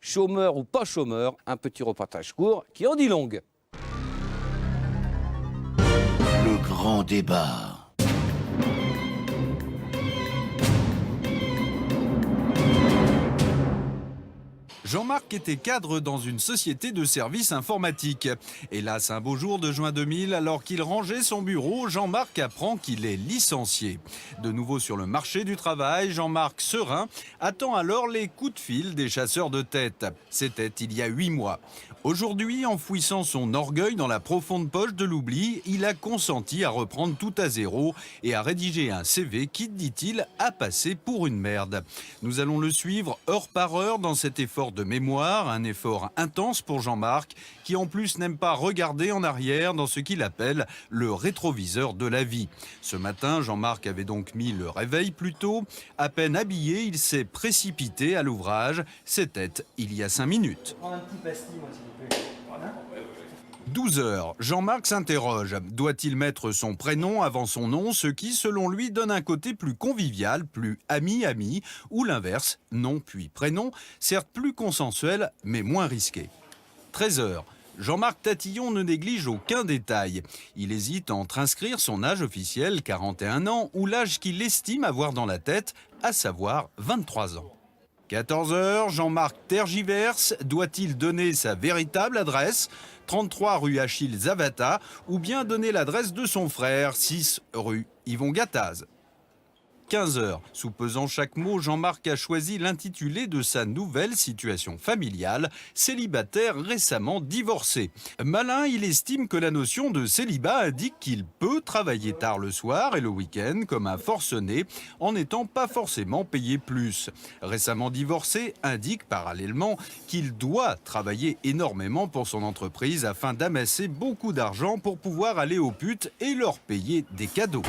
chômeur ou pas chômeur, un petit reportage court qui en dit longue. Le grand débat. Jean-Marc était cadre dans une société de services informatiques. Hélas, un beau jour de juin 2000, alors qu'il rangeait son bureau, Jean-Marc apprend qu'il est licencié. De nouveau sur le marché du travail, Jean-Marc, serein, attend alors les coups de fil des chasseurs de tête. C'était il y a 8 mois. Aujourd'hui, enfouissant son orgueil dans la profonde poche de l'oubli, il a consenti à reprendre tout à zéro et à rédiger un CV qui, dit-il, a passé pour une merde. Nous allons le suivre heure par heure dans cet effort de mémoire, un effort intense pour Jean-Marc, qui en plus n'aime pas regarder en arrière dans ce qu'il appelle le rétroviseur de la vie. Ce matin, Jean-Marc avait donc mis le réveil plus tôt. À peine habillé, il s'est précipité à l'ouvrage. C'était il y a 5 minutes. 12 heures, Jean-Marc s'interroge. Doit-il mettre son prénom avant son nom, ce qui, selon lui, donne un côté plus convivial, plus ami-ami, ou l'inverse, nom puis prénom, certes plus consensuel, mais moins risqué. 13 heures, Jean-Marc Tatillon ne néglige aucun détail. Il hésite entre inscrire son âge officiel, 41 ans, ou l'âge qu'il estime avoir dans la tête, à savoir 23 ans. 14 heures, Jean-Marc tergiverse. Doit-il donner sa véritable adresse, 33 rue Achille Zavata, ou bien donner l'adresse de son frère, 6 rue Yvon Gattaz? 15 heures. Soupesant chaque mot, Jean-Marc a choisi l'intitulé de sa nouvelle situation familiale, célibataire récemment divorcé. Malin, il estime que la notion de célibat indique qu'il peut travailler tard le soir et le week-end comme un forcené en n'étant pas forcément payé plus. Récemment divorcé indique parallèlement qu'il doit travailler énormément pour son entreprise afin d'amasser beaucoup d'argent pour pouvoir aller aux putes et leur payer des cadeaux.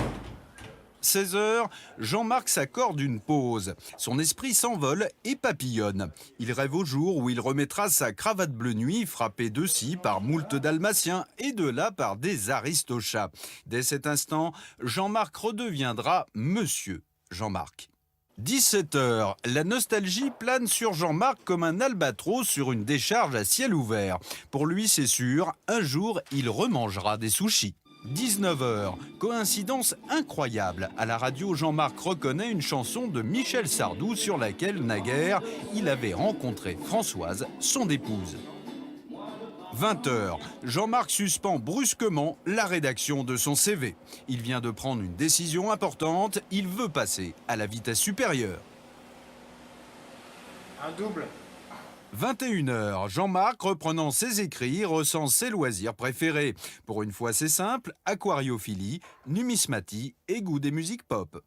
16 heures, Jean-Marc s'accorde une pause. Son esprit s'envole et papillonne. Il rêve au jour où il remettra sa cravate bleu nuit frappée de ci par moult dalmatiens et de là par des aristochats. Dès cet instant, Jean-Marc redeviendra Monsieur Jean-Marc. 17 heures, la nostalgie plane sur Jean-Marc comme un albatros sur une décharge à ciel ouvert. Pour lui, c'est sûr, un jour, il remangera des sushis. 19 heures, coïncidence incroyable. À la radio, Jean-Marc reconnaît une chanson de Michel Sardou sur laquelle, naguère, il avait rencontré Françoise, son épouse. 20 heures, Jean-Marc suspend brusquement la rédaction de son CV. Il vient de prendre une décision importante, il veut passer à la vitesse supérieure. Un double. 21 heures, Jean-Marc, reprenant ses écrits, recense ses loisirs préférés. Pour une fois, c'est simple, aquariophilie, numismatie et goût des musiques pop.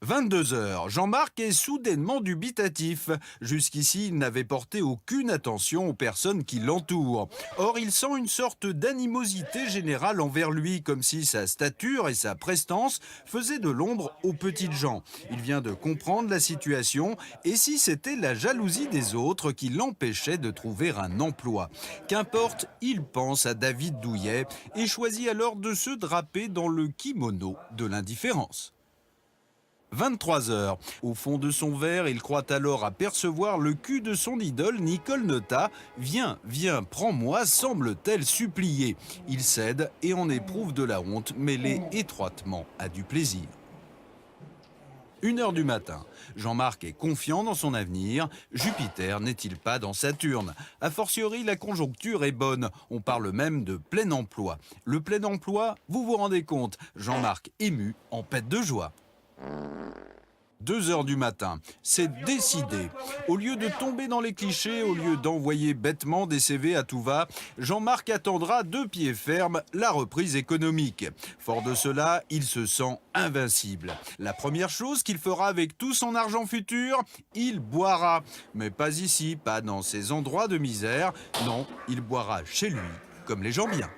22 heures, Jean-Marc est soudainement dubitatif. Jusqu'ici, il n'avait porté aucune attention aux personnes qui l'entourent. Or, il sent une sorte d'animosité générale envers lui, comme si sa stature et sa prestance faisaient de l'ombre aux petites gens. Il vient de comprendre la situation, et si c'était la jalousie des autres qui l'empêchait de trouver un emploi. Qu'importe, il pense à David Douillet et choisit alors de se draper dans le kimono de l'indifférence. 23 heures. Au fond de son verre, il croit alors apercevoir le cul de son idole Nicole Notat. « Viens, viens, prends-moi », semble-t-elle supplier. Il cède et en éprouve de la honte mêlée étroitement à du plaisir. 1 heure du matin. Jean-Marc est confiant dans son avenir. Jupiter n'est-il pas dans Saturne? A fortiori, la conjoncture est bonne. On parle même de plein emploi. Le plein emploi, vous vous rendez compte? Jean-Marc ému, en pète de joie. 2 heures du matin, c'est décidé. Au lieu de tomber dans les clichés, au lieu d'envoyer bêtement des CV à tout va, Jean-Marc attendra de pied ferme la reprise économique. Fort de cela, il se sent invincible. La première chose qu'il fera avec tout son argent futur, il boira. Mais pas ici, pas dans ces endroits de misère. Non, il boira chez lui, comme les gens bien.